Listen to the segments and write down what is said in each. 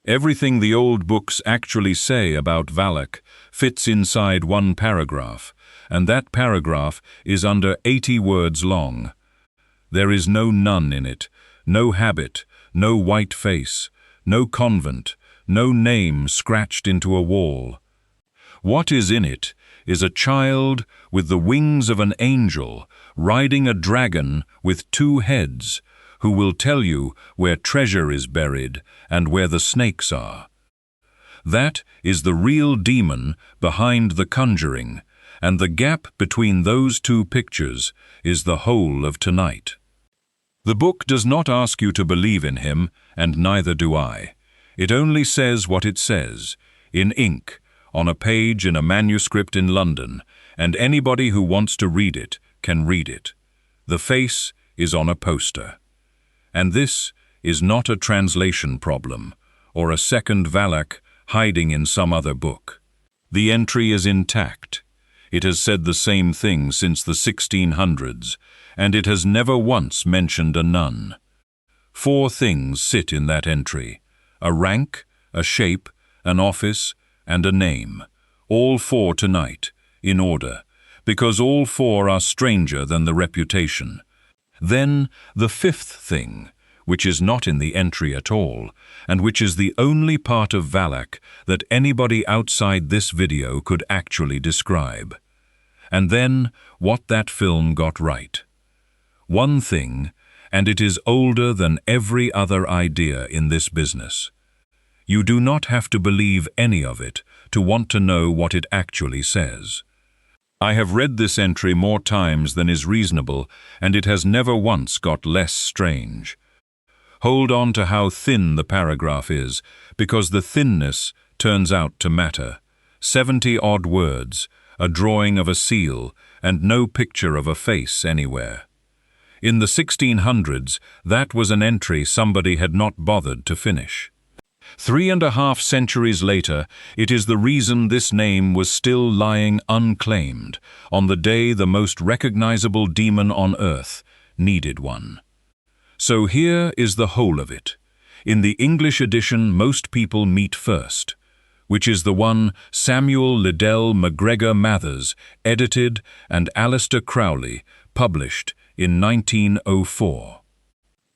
Everything the old books actually say about Valak fits inside one paragraph, and that paragraph is under 80 words long. There is no nun in it, no habit, no white face, no convent, no name scratched into a wall. What is in it is a child with the wings of an angel riding a dragon with 2 heads, who will tell you where treasure is buried and where the snakes are. That is the real demon behind the Conjuring, and the gap between those 2 pictures is the whole of tonight. The book does not ask you to believe in him, and neither do I. It only says what it says, in ink, on a page in a manuscript in London, and anybody who wants to read it can read it. The face is on a poster. And this is not a translation problem, or a second Valak hiding in some other book. The entry is intact. It has said the same thing since the 1600s, and it has never once mentioned a nun. 4 things sit in that entry: a rank, a shape, an office, and a name. All 4 tonight, in order, because all 4 are stranger than the reputation. Then the 5th thing, which is not in the entry at all, and which is the only part of Valak that anybody outside this video could actually describe. And then what that film got right. One thing, and it is older than every other idea in this business. You do not have to believe any of it to want to know what it actually says. I have read this entry more times than is reasonable, and it has never once got less strange. Hold on to how thin the paragraph is, because the thinness turns out to matter. 70-odd words, a drawing of a seal, and no picture of a face anywhere. In the 1600s, that was an entry somebody had not bothered to finish. 3.5 centuries later, it is the reason this name was still lying unclaimed on the day the most recognizable demon on earth needed one. So here is the whole of it. In the English edition most people meet first, which is the one Samuel Liddell MacGregor Mathers edited and Alistair Crowley published in 1904.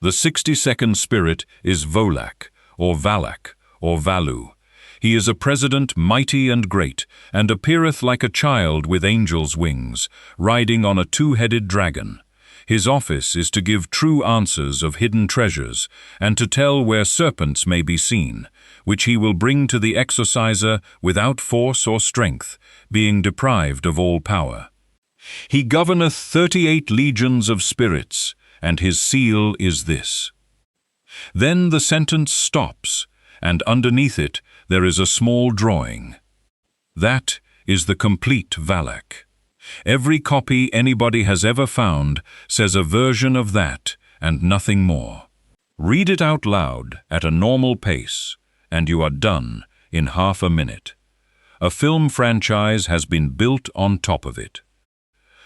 The 62nd spirit is Volak, or Valak, or Valu. He is a president mighty and great, and appeareth like a child with angels' wings, riding on a 2-headed dragon. His office is to give true answers of hidden treasures, and to tell where serpents may be seen, which he will bring to the exorciser without force or strength, being deprived of all power. He governeth 38 legions of spirits, and his seal is this. Then the sentence stops, and underneath it there is a small drawing. That is the complete Valak. Every copy anybody has ever found says a version of that and nothing more. Read it out loud at a normal pace, and you are done in half a minute. A film franchise has been built on top of it.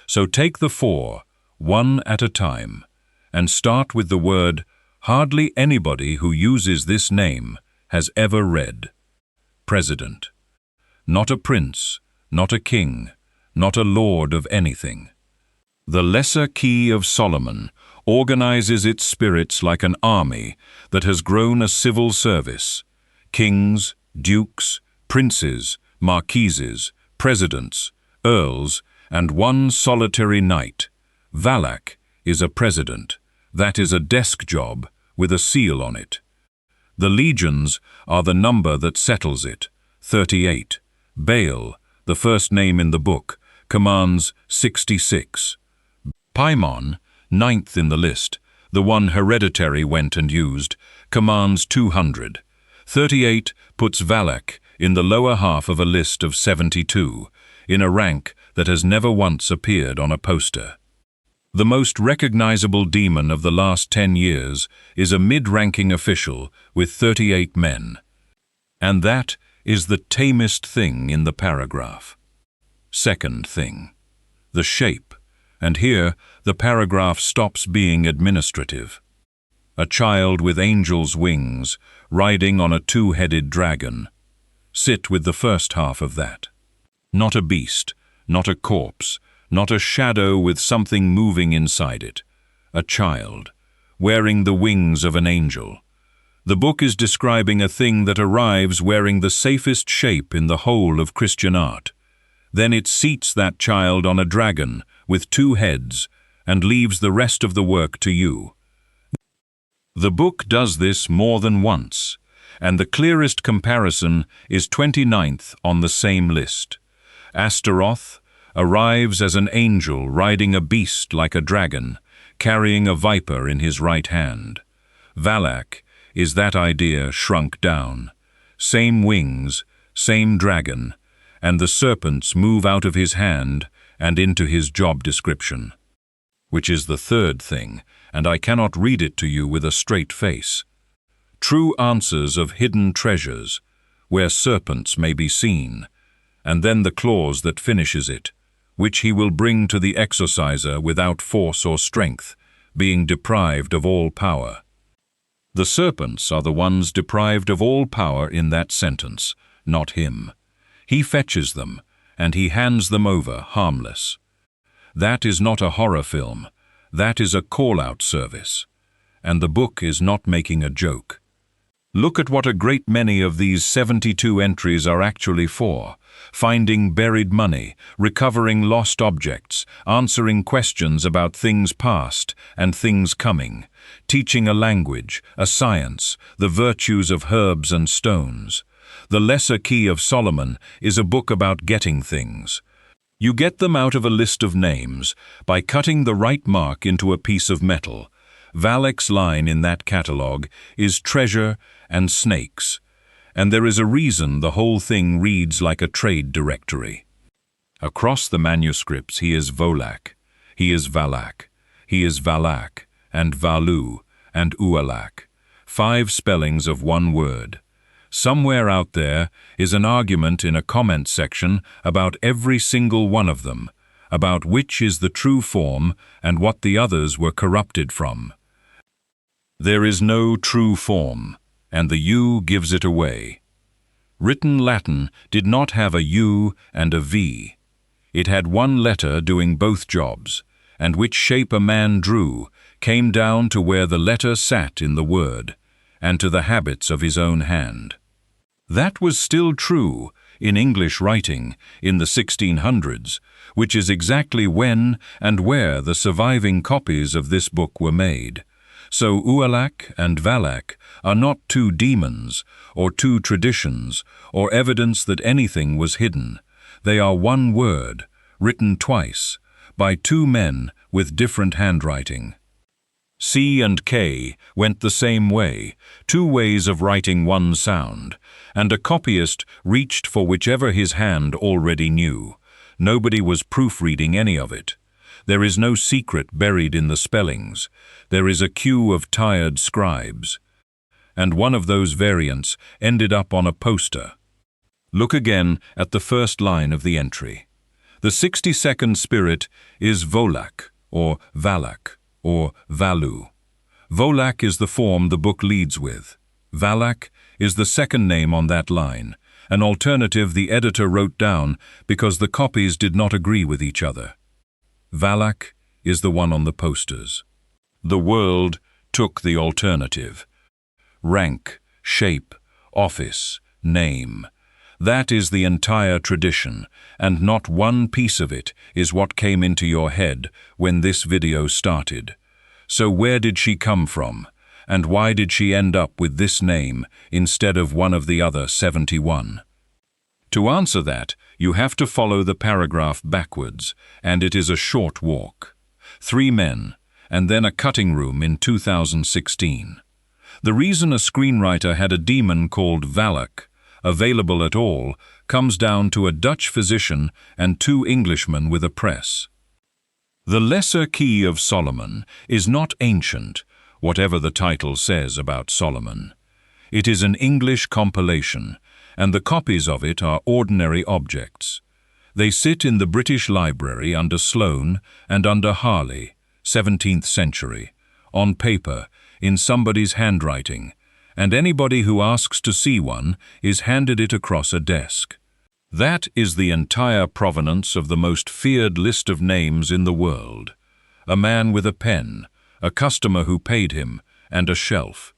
So take the 4, one at a time, and start with the word hardly anybody who uses this name has ever read. President. Not a prince, not a king, not a lord of anything. The lesser key of Solomon organizes its spirits like an army that has grown a civil service. Kings, dukes, princes, marquises, presidents, earls, and one solitary knight. Valak is a president. That is a desk job with a seal on it. The legions are the number that settles it, 38. Baal, the first name in the book, commands 66. Paimon, 9th in the list, the one Hereditary went and used, commands 200. 38 puts Valak in the lower half of a list of 72, in a rank that has never once appeared on a poster. The most recognizable demon of the last 10 years is a mid-ranking official with 38 men. And that is the tamest thing in the paragraph. Second thing, the shape, and here the paragraph stops being administrative. A child with angel's wings, riding on a two-headed dragon. Sit with the first half of that. Not a beast, not a corpse, not a shadow with something moving inside it. A child, wearing the wings of an angel. The book is describing a thing that arrives wearing the safest shape in the whole of Christian art. Then it seats that child on a dragon with two heads and leaves the rest of the work to you. The book does this more than once, and the clearest comparison is 29th on the same list. Astaroth arrives as an angel riding a beast like a dragon, carrying a viper in his right hand. Valak is that idea shrunk down. Same wings, same dragon, and the serpents move out of his hand and into his job description. Which is the third thing, and I cannot read it to you with a straight face. True answers of hidden treasures, where serpents may be seen, and then the clause that finishes it, which he will bring to the exorciser without force or strength, being deprived of all power. The serpents are the ones deprived of all power in that sentence, not him. He fetches them, and he hands them over harmless. That is not a horror film, that is a call-out service. And the book is not making a joke. Look at what a great many of these 72 entries are actually for. Finding buried money, recovering lost objects, answering questions about things past and things coming, teaching a language, a science, the virtues of herbs and stones. The Lesser Key of Solomon is a book about getting things. You get them out of a list of names by cutting the right mark into a piece of metal. Valak's line in that catalogue is treasure and snakes, and there is a reason the whole thing reads like a trade directory. Across the manuscripts he is Volak, he is Valak, he is Valak, and Valu, and Ualak, 5 spellings of one word. Somewhere out there is an argument in a comment section about every single one of them, about which is the true form and what the others were corrupted from. There is no true form, and the U gives it away. Written Latin did not have a U and a V. It had one letter doing both jobs, and which shape a man drew came down to where the letter sat in the word, and to the habits of his own hand. That was still true in English writing in the 1600s, which is exactly when and where the surviving copies of this book were made. So Ualak and Valak are not two demons, or two traditions, or evidence that anything was hidden. They are one word, written twice, by two men with different handwriting. C and K went the same way, two ways of writing one sound, and a copyist reached for whichever his hand already knew. Nobody was proofreading any of it. There is no secret buried in the spellings. There is a queue of tired scribes. And one of those variants ended up on a poster. Look again at the first line of the entry. The 62nd spirit is Volak, or Valak, or Valu. Volak is the form the book leads with. Valak is the second name on that line, an alternative the editor wrote down because the copies did not agree with each other. Valak is the one on the posters. The world took the alternative. Rank, shape, office, name. That is the entire tradition, and not one piece of it is what came into your head when this video started. So where did she come from? And why did she end up with this name instead of one of the other 71? To answer that, you have to follow the paragraph backwards, and it is a short walk. 3 men, and then a cutting room in 2016. The reason a screenwriter had a demon called Valak available at all comes down to a Dutch physician and 2 Englishmen with a press. The Lesser Key of Solomon is not ancient, whatever the title says about Solomon. It is an English compilation, and the copies of it are ordinary objects. They sit in the British Library under Sloane and under Harley, 17th century, on paper, in somebody's handwriting, and anybody who asks to see one is handed it across a desk. That is the entire provenance of the most feared list of names in the world. A man with a pen, a customer who paid him, and a shelf.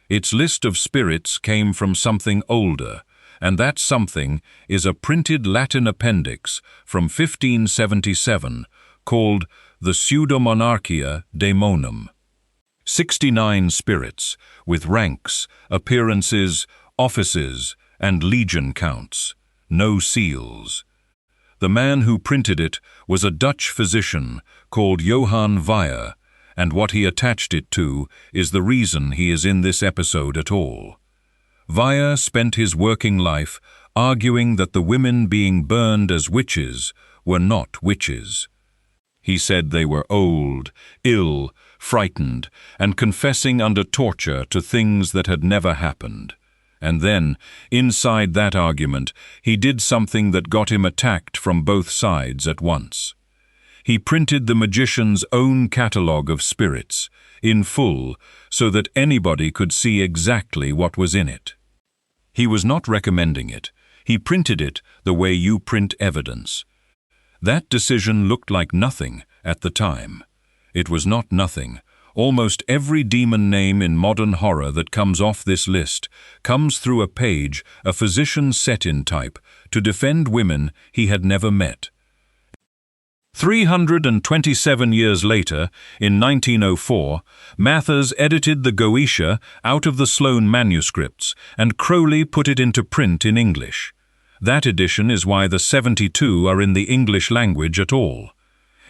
Its list of spirits came from something older, and that something is a printed Latin appendix from 1577 called the Pseudomonarchia Daemonum. 69 spirits, with ranks, appearances, offices, and legion counts. No seals. The man who printed it was a Dutch physician called Johann Weyer, and what he attached it to is the reason he is in this episode at all. Weyer spent his working life arguing that the women being burned as witches were not witches. He said they were old, ill, frightened, and confessing under torture to things that had never happened. And then, inside that argument, he did something that got him attacked from both sides at once. He printed the magician's own catalogue of spirits, in full, so that anybody could see exactly what was in it. He was not recommending it. He printed it the way you print evidence. That decision looked like nothing at the time. It was not nothing. Almost every demon name in modern horror that comes off this list comes through a page a physician set in type to defend women he had never met. 327 years later, in 1904, Mathers edited the Goetia out of the Sloane manuscripts, and Crowley put it into print in English. That edition is why the 72 are in the English language at all.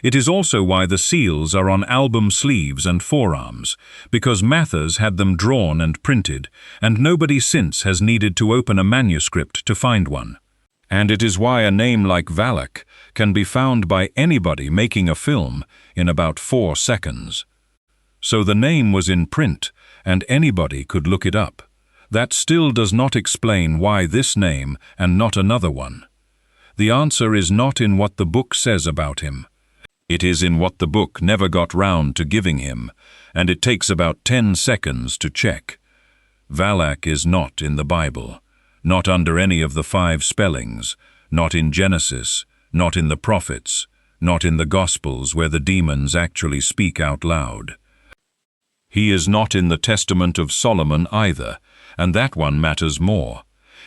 It is also why the seals are on album sleeves and forearms, because Mathers had them drawn and printed, and nobody since has needed to open a manuscript to find one. And it is why a name like Valak can be found by anybody making a film in about 4 seconds. So the name was in print, and anybody could look it up. That still does not explain why this name and not another one. The answer is not in what the book says about him. It is in what the book never got round to giving him, and it takes about 10 seconds to check. Valak is not in the Bible, not under any of the 5 spellings, not in Genesis, not in the prophets, not in the Gospels where the demons actually speak out loud. He is not in the Testament of Solomon either, and that one matters more.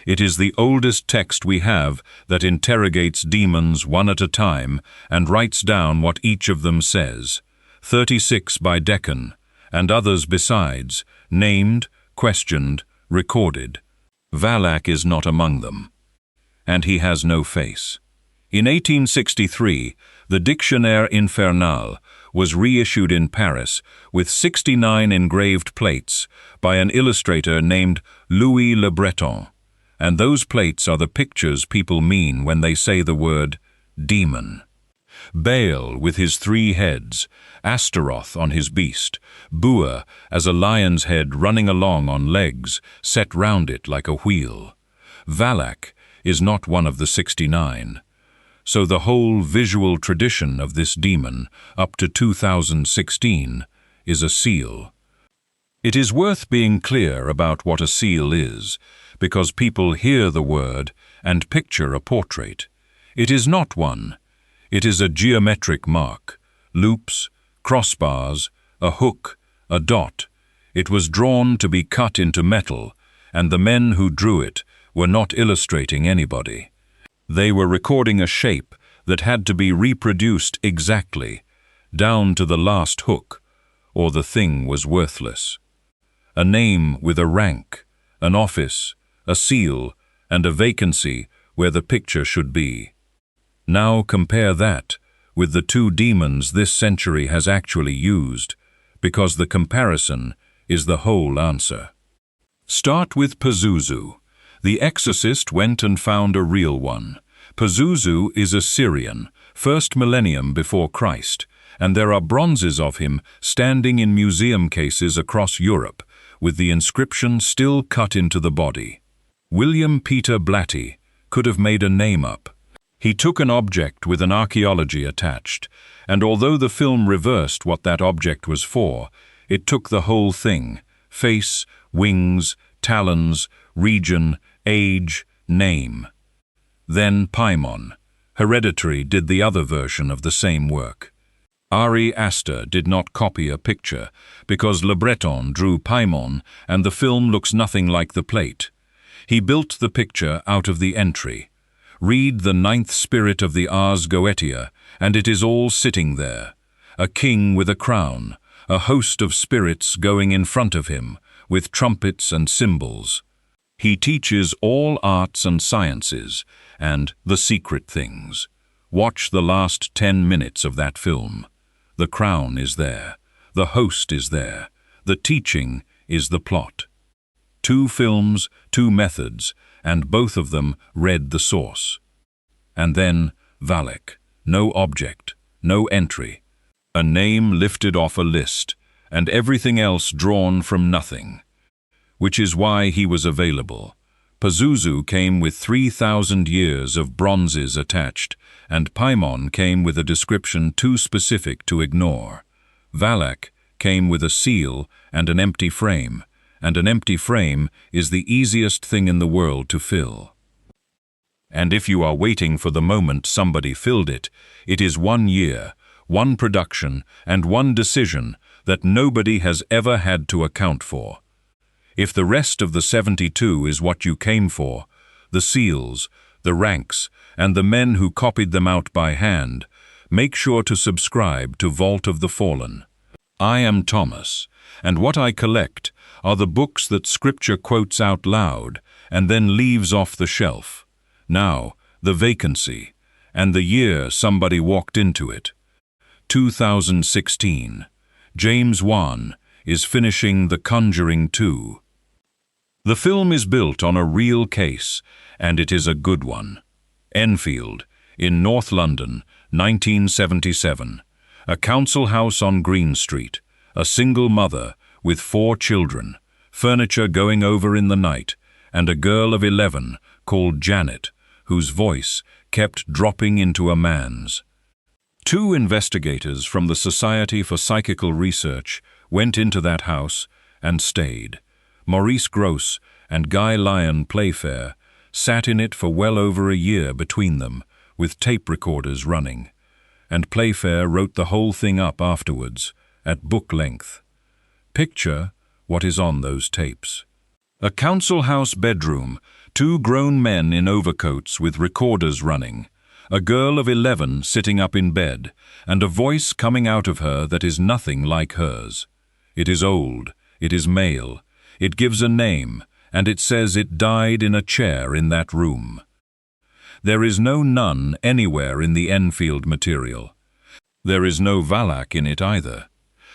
It is the oldest text we have that interrogates demons one at a time and writes down what each of them says, 36 by Deccan, and others besides, named, questioned, recorded. Valak is not among them. And he has no face. In 1863, the Dictionnaire Infernal was reissued in Paris with 69 engraved plates by an illustrator named Louis Le Breton. And those plates are the pictures people mean when they say the word demon. Baal with his 3 heads, Astaroth on his beast, Bua as a lion's head running along on legs set round it like a wheel. Valak is not one of the 69. So the whole visual tradition of this demon, up to 2016, is a seal. It is worth being clear about what a seal is, because people hear the word and picture a portrait. It is not one. It is a geometric mark, loops, crossbars, a hook, a dot. It was drawn to be cut into metal, and the men who drew it were not illustrating anybody. They were recording a shape that had to be reproduced exactly, down to the last hook, or the thing was worthless. A name with a rank, an office, a seal, and a vacancy where the picture should be. Now compare that with the 2 demons this century has actually used, because the comparison is the whole answer. Start with Pazuzu. The exorcist went and found a real one. Pazuzu is a Syrian, 1st millennium before Christ, and there are bronzes of him standing in museum cases across Europe, with the inscription still cut into the body. William Peter Blatty could have made a name up. He took an object with an archaeology attached, and although the film reversed what that object was for, it took the whole thing, face, wings, talons, region, age, name. Then Paimon, Hereditary, did the other version of the same work. Ari Aster did not copy a picture, because Le Breton drew Paimon and the film looks nothing like the plate. He built the picture out of the entry. Read the 9th spirit of the Ars Goetia, and it is all sitting there. A king with a crown, a host of spirits going in front of him, with trumpets and cymbals. He teaches all arts and sciences, and the secret things. Watch the last 10 minutes of that film. The crown is there, the host is there, the teaching is the plot. 2 films, 2 methods, and both of them read the source. And then Valak, no object, no entry, a name lifted off a list, and everything else drawn from nothing. Which is why he was available. Pazuzu came with 3,000 years of bronzes attached, and Paimon came with a description too specific to ignore. Valak came with a seal and an empty frame, and an empty frame is the easiest thing in the world to fill. And if you are waiting for the moment somebody filled it, it is 1 year, 1 production, and 1 decision that nobody has ever had to account for. If the rest of the 72 is what you came for, the seals, the ranks, and the men who copied them out by hand, make sure to subscribe to Vault of the Fallen. I am Thomas, and what I collect are the books that Scripture quotes out loud and then leaves off the shelf. Now, the vacancy, and the year somebody walked into it. 2016. James Wan is finishing The Conjuring 2. The film is built on a real case, and it is a good one. Enfield, in North London, 1977. A council house on Green Street. A single mother with 4 children, furniture going over in the night, and a girl of 11 called Janet, whose voice kept dropping into a man's. 2 investigators from the Society for Psychical Research went into that house and stayed. Maurice Grosse and Guy Lyon Playfair sat in it for well over a year between them, with tape recorders running. And Playfair wrote the whole thing up afterwards, at book length. Picture what is on those tapes. A council house bedroom, 2 grown men in overcoats with recorders running, a girl of 11 sitting up in bed, and a voice coming out of her that is nothing like hers. It is old, it is male, it gives a name, and it says it died in a chair in that room. There is no nun anywhere in the Enfield material. There is no Valak in it either.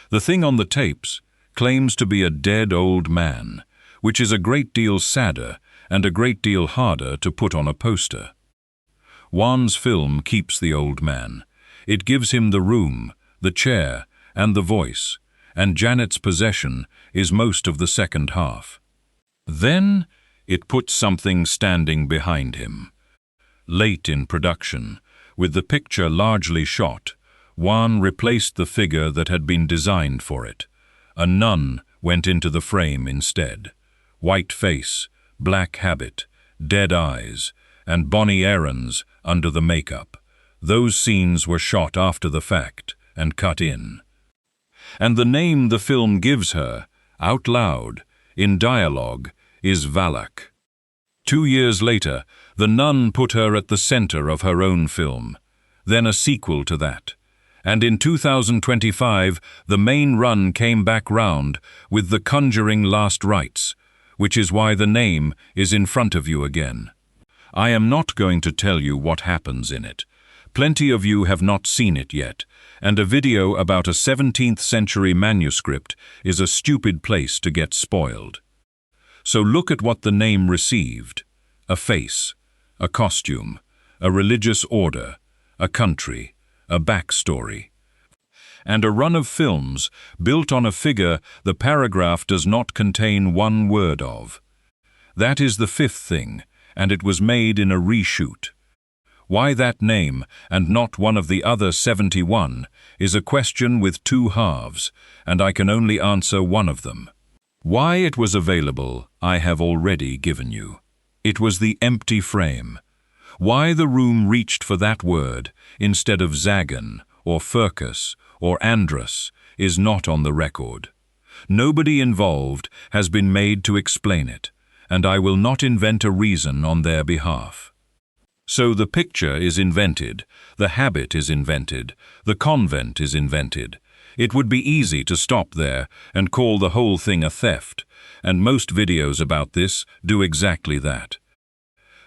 The thing on the tapes claims to be a dead old man, which is a great deal sadder and a great deal harder to put on a poster. Wan's film keeps the old man. It gives him the room, the chair, and the voice, and Janet's possession is most of the second half. Then it puts something standing behind him. Late in production, with the picture largely shot, Wan replaced the figure that had been designed for it. A nun went into the frame instead. White face, black habit, dead eyes, and Bonnie Aarons under the makeup. Those scenes were shot after the fact and cut in. And the name the film gives her, out loud, in dialogue, is Valak. 2 years later, the nun put her at the center of her own film, then a sequel to that. And in 2025, the main run came back round with The Conjuring Last Rites, which is why the name is in front of you again. I am not going to tell you what happens in it. Plenty of you have not seen it yet, and a video about a 17th century manuscript is a stupid place to get spoiled. So look at what the name received: a face, a costume, a religious order, a country, a backstory, and a run of films built on a figure the paragraph does not contain 1 word of. That is the 5th thing, and it was made in a reshoot. Why that name and not one of the other 71 is a question with 2 halves, and I can only answer one of them. Why it was available, I have already given you. It was the empty frame. Why the room reached for that word instead of Zagan or Furcus or Andrus is not on the record. Nobody involved has been made to explain it, and I will not invent a reason on their behalf. So the picture is invented, the habit is invented, the convent is invented. It would be easy to stop there and call the whole thing a theft, and most videos about this do exactly that.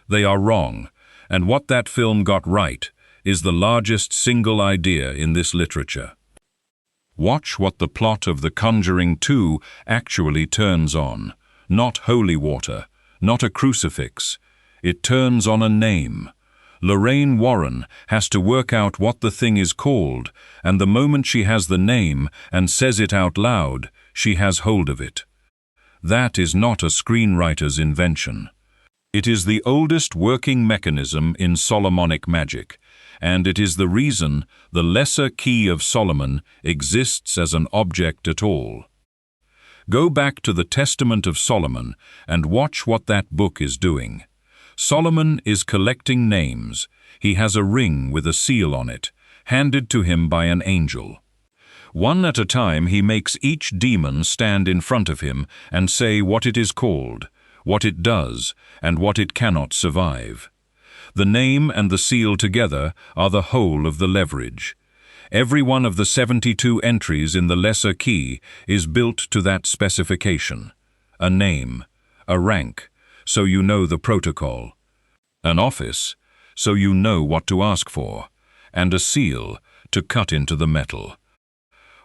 They are wrong, and what that film got right is the largest single idea in this literature. Watch what the plot of The Conjuring 2 actually turns on. Not holy water, not a crucifix. It turns on a name. Lorraine Warren has to work out what the thing is called, and the moment she has the name and says it out loud, she has hold of it. That is not a screenwriter's invention. It is the oldest working mechanism in Solomonic magic, and it is the reason the lesser key of Solomon exists as an object at all. Go back to the Testament of Solomon and watch what that book is doing. Solomon is collecting names. He has a ring with a seal on it, handed to him by an angel. One at a time he makes each demon stand in front of him and say what it is called, what it does, and what it cannot survive. The name and the seal together are the whole of the leverage. Every one of the 72 entries in the lesser key is built to that specification. A name, a rank, so you know the protocol. An office, so you know what to ask for, and a seal to cut into the metal.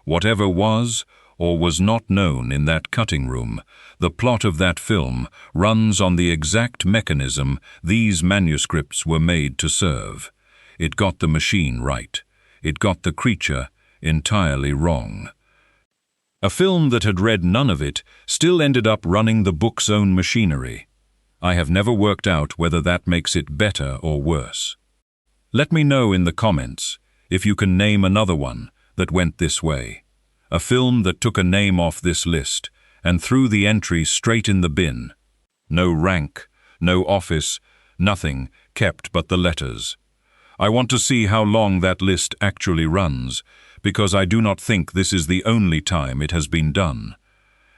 Whatever was or was not known in that cutting room, the plot of that film runs on the exact mechanism these manuscripts were made to serve. It got the machine right. It got the creature entirely wrong. A film that had read none of it still ended up running the book's own machinery. I have never worked out whether that makes it better or worse. Let me know in the comments if you can name another one that went this way. A film that took a name off this list and threw the entry straight in the bin. No rank, no office, nothing kept but the letters. I want to see how long that list actually runs, because I do not think this is the only time it has been done.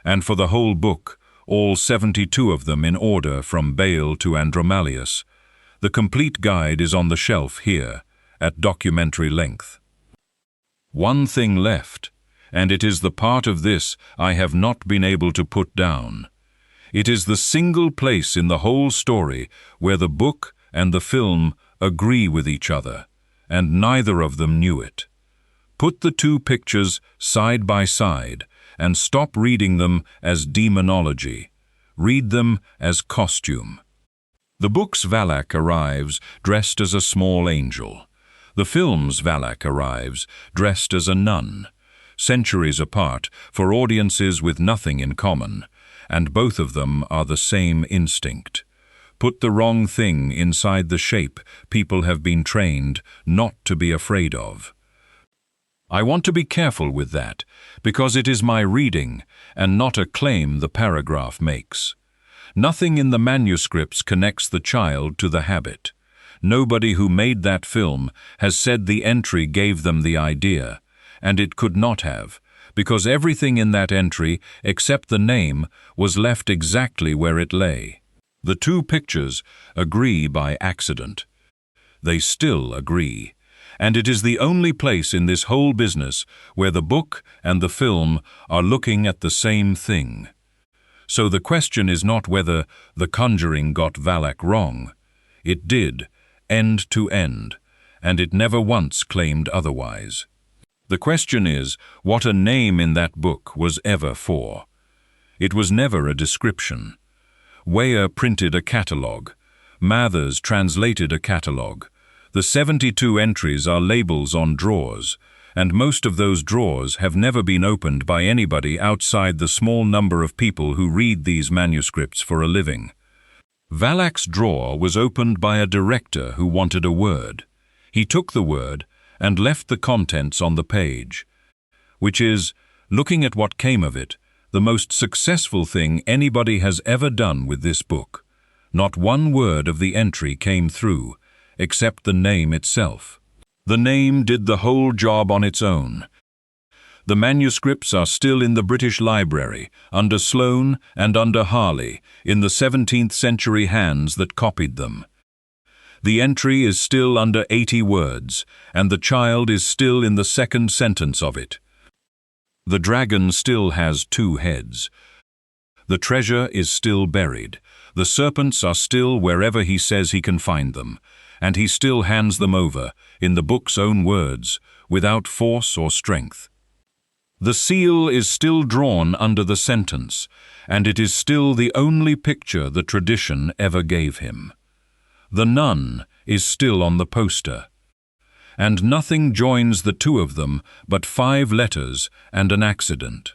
And for the whole book, all 72 of them in order from Baal to Andromalius, the complete guide is on the shelf here, at documentary length. One thing left, and it is the part of this I have not been able to put down. It is the single place in the whole story where the book and the film agree with each other, and neither of them knew it. Put the two pictures side by side and stop reading them as demonology. Read them as costume. The book's Valak arrives dressed as a small angel. The film's Valak arrives dressed as a nun, centuries apart for audiences with nothing in common, and both of them are the same instinct. Put the wrong thing inside the shape people have been trained not to be afraid of. I want to be careful with that, because it is my reading and not a claim the paragraph makes. Nothing in the manuscripts connects the child to the habit. Nobody who made that film has said the entry gave them the idea, and it could not have, because everything in that entry, except the name, was left exactly where it lay. The two pictures agree by accident. They still agree, and it is the only place in this whole business where the book and the film are looking at the same thing. So the question is not whether The Conjuring got Valak wrong. It did, end to end, and it never once claimed otherwise. The question is what a name in that book was ever for. It was never a description. Weyer printed a catalogue. Mathers translated a catalogue. The 72 entries are labels on drawers, and most of those drawers have never been opened by anybody outside the small number of people who read these manuscripts for a living. Valak's drawer was opened by a director who wanted a word. He took the word and left the contents on the page, which is, looking at what came of it, the most successful thing anybody has ever done with this book. Not one word of the entry came through, except the name itself. The name did the whole job on its own. The manuscripts are still in the British Library, under Sloane and under Harley, in the 17th century hands that copied them. The entry is still under 80 words, and the child is still in the second sentence of it. The dragon still has 2 heads. The treasure is still buried. The serpents are still wherever he says he can find them, and he still hands them over, in the book's own words, without force or strength. The seal is still drawn under the sentence, and it is still the only picture the tradition ever gave him. The nun is still on the poster, and nothing joins the 2 of them but 5 letters and an accident.